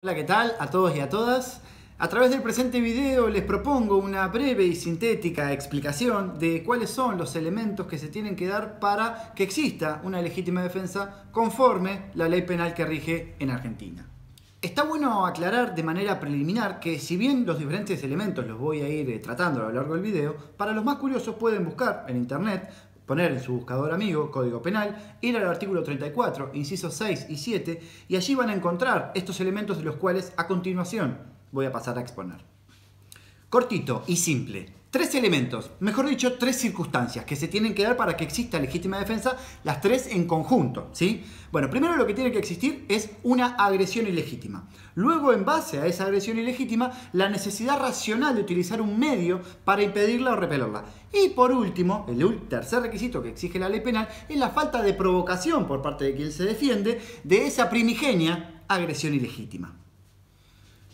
Hola, ¿qué tal? A todos y a todas. A través del presente video les propongo una breve y sintética explicación de cuáles son los elementos que se tienen que dar para que exista una legítima defensa conforme la ley penal que rige en Argentina. Está bueno aclarar de manera preliminar que si bien los diferentes elementos los voy a ir tratando a lo largo del video, para los más curiosos pueden buscar en internet, poner en su buscador amigo Código Penal, ir al artículo 34, incisos 6 y 7 y allí van a encontrar estos elementos de los cuales a continuación voy a pasar a exponer. Cortito y simple. Tres elementos, mejor dicho, tres circunstancias que se tienen que dar para que exista legítima defensa, las tres en conjunto, ¿sí? Bueno, primero lo que tiene que existir es una agresión ilegítima. Luego, en base a esa agresión ilegítima, la necesidad racional de utilizar un medio para impedirla o repelerla. Y por último, el tercer requisito que exige la ley penal es la falta de provocación por parte de quien se defiende de esa primigenia agresión ilegítima.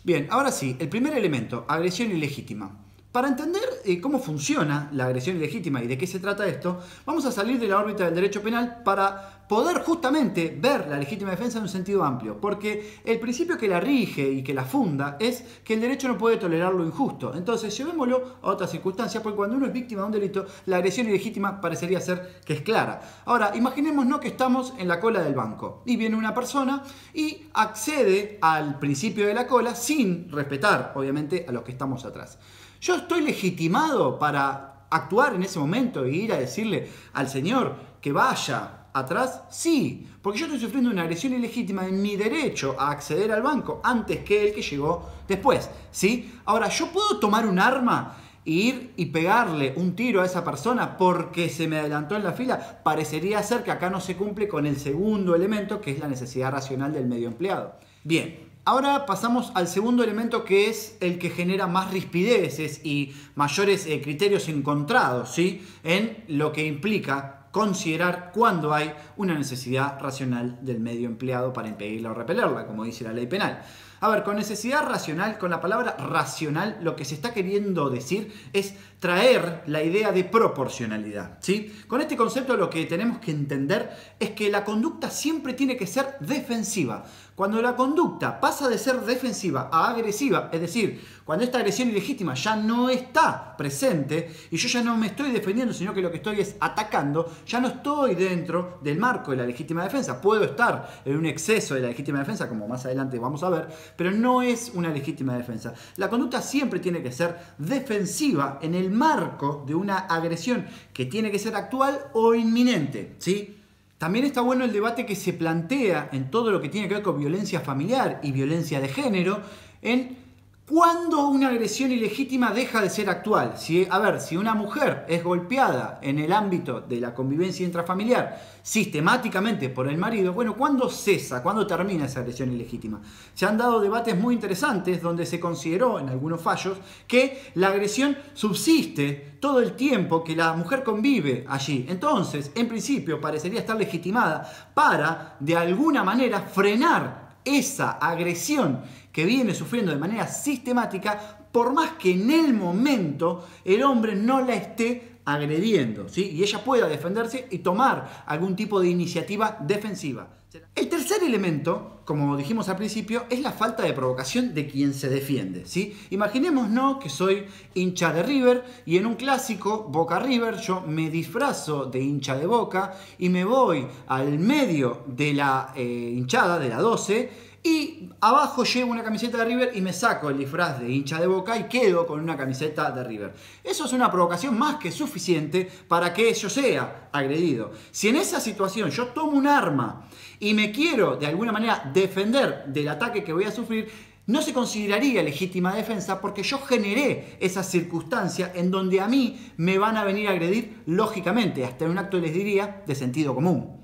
Bien, ahora sí, el primer elemento, agresión ilegítima. Para entender cómo funciona la agresión ilegítima y de qué se trata esto, vamos a salir de la órbita del derecho penal para poder justamente ver la legítima defensa en un sentido amplio. Porque el principio que la rige y que la funda es que el derecho no puede tolerar lo injusto. Entonces, llevémoslo a otra circunstancia, porque cuando uno es víctima de un delito, la agresión ilegítima parecería ser que es clara. Ahora, imaginémonos que estamos en la cola del banco y viene una persona y accede al principio de la cola sin respetar, obviamente, a los que estamos atrás. ¿Yo estoy legitimado para actuar en ese momento e ir a decirle al señor que vaya atrás? Sí, porque yo estoy sufriendo una agresión ilegítima en mi derecho a acceder al banco antes que el que llegó después, ¿sí? Ahora, ¿yo puedo tomar un arma e ir y pegarle un tiro a esa persona porque se me adelantó en la fila? Parecería ser que acá no se cumple con el segundo elemento, que es la necesidad racional del medio empleado. Bien. Ahora pasamos al segundo elemento, que es el que genera más rispideces y mayores criterios encontrados, ¿sí? En lo que implica considerar cuándo hay una necesidad racional del medio empleado para impedirla o repelerla, como dice la ley penal. A ver, con necesidad racional, con la palabra racional, lo que se está queriendo decir es traer la idea de proporcionalidad, ¿sí? Con este concepto lo que tenemos que entender es que la conducta siempre tiene que ser defensiva. Cuando la conducta pasa de ser defensiva a agresiva, es decir, cuando esta agresión ilegítima ya no está presente y yo ya no me estoy defendiendo, sino que lo que estoy es atacando, ya no estoy dentro del marco de la legítima defensa. Puedo estar en un exceso de la legítima defensa, como más adelante vamos a ver, pero no es una legítima defensa. La conducta siempre tiene que ser defensiva en el marco de una agresión que tiene que ser actual o inminente, ¿sí? También está bueno el debate que se plantea en todo lo que tiene que ver con violencia familiar y violencia de género, en cuándo una agresión ilegítima deja de ser actual. Si una mujer es golpeada en el ámbito de la convivencia intrafamiliar sistemáticamente por el marido, bueno, ¿cuándo cesa? ¿Cuándo termina esa agresión ilegítima? Se han dado debates muy interesantes donde se consideró en algunos fallos que la agresión subsiste todo el tiempo que la mujer convive allí. Entonces, en principio, parecería estar legitimada para, de alguna manera, frenar esa agresión que viene sufriendo de manera sistemática, por más que en el momento el hombre no la esté agrediendo, ¿sí? Y ella pueda defenderse y tomar algún tipo de iniciativa defensiva. El tercer elemento, como dijimos al principio, es la falta de provocación de quien se defiende, ¿sí? Imaginémonos que soy hincha de River y en un clásico Boca River yo me disfrazo de hincha de Boca y me voy al medio de la hinchada, de la 12, y abajo llevo una camiseta de River y me saco el disfraz de hincha de Boca y quedo con una camiseta de River. Eso es una provocación más que suficiente para que yo sea agredido. Si en esa situación yo tomo un arma y me quiero de alguna manera defender del ataque que voy a sufrir, no se consideraría legítima defensa porque yo generé esa circunstancia en donde a mí me van a venir a agredir lógicamente, hasta en un acto les diría de sentido común.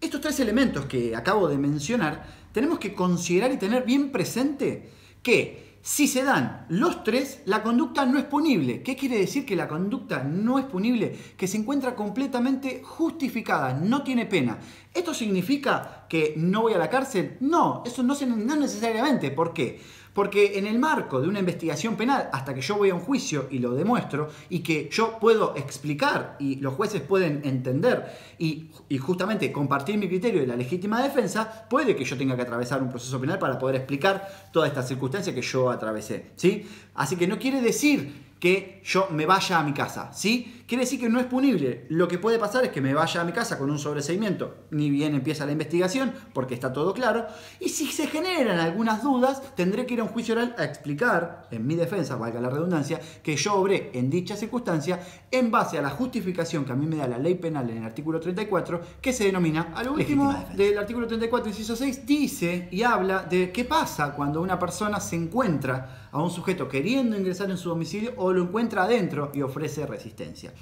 Estos tres elementos que acabo de mencionar tenemos que considerar y tener bien presente que si se dan los tres, la conducta no es punible. ¿Qué quiere decir que la conducta no es punible? Que se encuentra completamente justificada, no tiene pena. ¿Esto significa que no voy a la cárcel? No, eso no necesariamente. ¿Por qué? Porque en el marco de una investigación penal, hasta que yo voy a un juicio y lo demuestro, y que yo puedo explicar y los jueces pueden entender y justamente compartir mi criterio de la legítima defensa, puede que yo tenga que atravesar un proceso penal para poder explicar toda esta circunstancia que yo atravesé, ¿sí? Así que no quiere decir que yo me vaya a mi casa, ¿sí? Quiere decir que no es punible. Lo que puede pasar es que me vaya a mi casa con un sobreseimiento, ni bien empieza la investigación, porque está todo claro, y si se generan algunas dudas, tendré que ir a un juicio oral a explicar, en mi defensa, valga la redundancia, que yo obré en dicha circunstancia en base a la justificación que a mí me da la ley penal en el artículo 34, que se denomina, a lo último del artículo 34, inciso 6, dice y habla de qué pasa cuando una persona se encuentra a un sujeto queriendo ingresar en su domicilio o lo encuentra adentro y ofrece resistencia.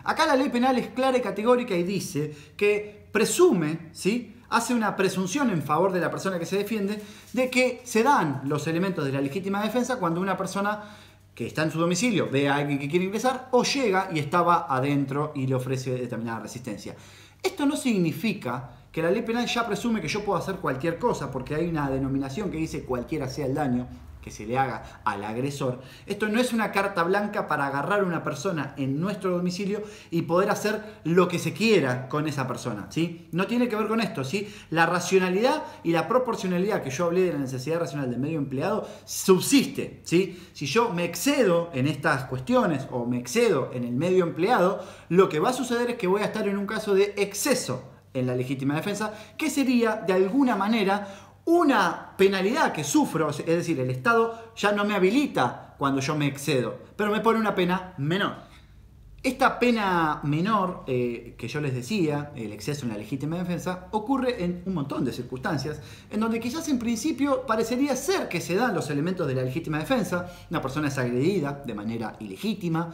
Acá la ley penal es clara y categórica y dice que presume, ¿sí?, hace una presunción en favor de la persona que se defiende de que se dan los elementos de la legítima defensa cuando una persona que está en su domicilio ve a alguien que quiere ingresar o llega y estaba adentro y le ofrece determinada resistencia. Esto no significa que la ley penal ya presume que yo puedo hacer cualquier cosa, porque hay una denominación que dice cualquiera sea el daño que se le haga al agresor. Esto no es una carta blanca para agarrar a una persona en nuestro domicilio y poder hacer lo que se quiera con esa persona, ¿sí? No tiene que ver con esto, ¿sí? La racionalidad y la proporcionalidad que yo hablé de la necesidad racional del medio empleado subsiste, ¿sí? Si yo me excedo en estas cuestiones o me excedo en el medio empleado, lo que va a suceder es que voy a estar en un caso de exceso en la legítima defensa, que sería de alguna manera una penalidad que sufro, es decir, el Estado ya no me habilita cuando yo me excedo, pero me pone una pena menor. Esta pena menor que yo les decía, el exceso en la legítima defensa, ocurre en un montón de circunstancias en donde quizás en principio parecería ser que se dan los elementos de la legítima defensa, una persona es agredida de manera ilegítima,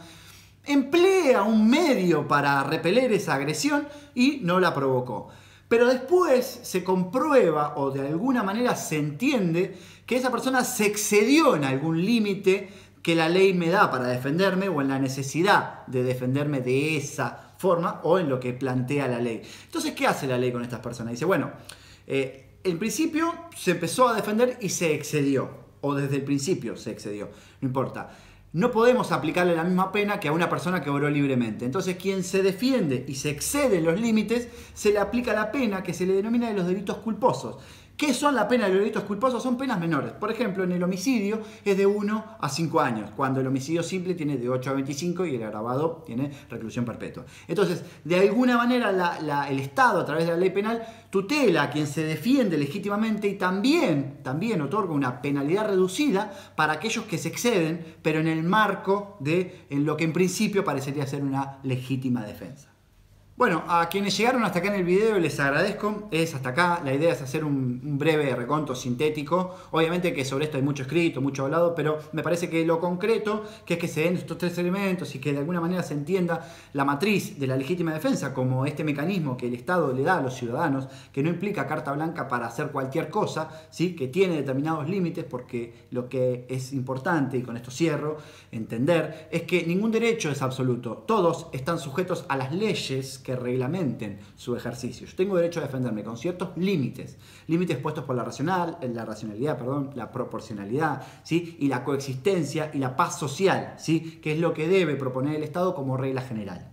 emplea un medio para repeler esa agresión y no la provocó. Pero después se comprueba o de alguna manera se entiende que esa persona se excedió en algún límite que la ley me da para defenderme o en la necesidad de defenderme de esa forma o en lo que plantea la ley. Entonces, ¿qué hace la ley con estas personas? Dice, bueno, en principio se empezó a defender y se excedió, o desde el principio se excedió, no importa. No podemos aplicarle la misma pena que a una persona que obró libremente. Entonces, quien se defiende y se excede en los límites, se le aplica la pena que se le denomina de los delitos culposos. ¿Qué son la pena de los delitos culposos? Son penas menores. Por ejemplo, en el homicidio es de 1 a 5 años, cuando el homicidio simple tiene de 8 a 25 y el agravado tiene reclusión perpetua. Entonces, de alguna manera, el Estado, a través de la ley penal, tutela a quien se defiende legítimamente y también otorga una penalidad reducida para aquellos que se exceden, pero en el marco de en lo que en principio parecería ser una legítima defensa. Bueno, a quienes llegaron hasta acá en el video les agradezco, es hasta acá, la idea es hacer un breve reconto sintético, obviamente que sobre esto hay mucho escrito, mucho hablado, pero me parece que lo concreto, que es que se den estos tres elementos y que de alguna manera se entienda la matriz de la legítima defensa como este mecanismo que el Estado le da a los ciudadanos, que no implica carta blanca para hacer cualquier cosa, ¿sí?, que tiene determinados límites, porque lo que es importante, y con esto cierro, entender, es que ningún derecho es absoluto, todos están sujetos a las leyes que reglamenten su ejercicio. Yo tengo derecho a defenderme con ciertos límites puestos por la racionalidad, la proporcionalidad, ¿sí?, y la coexistencia y la paz social, ¿sí?, que es lo que debe proponer el Estado como regla general.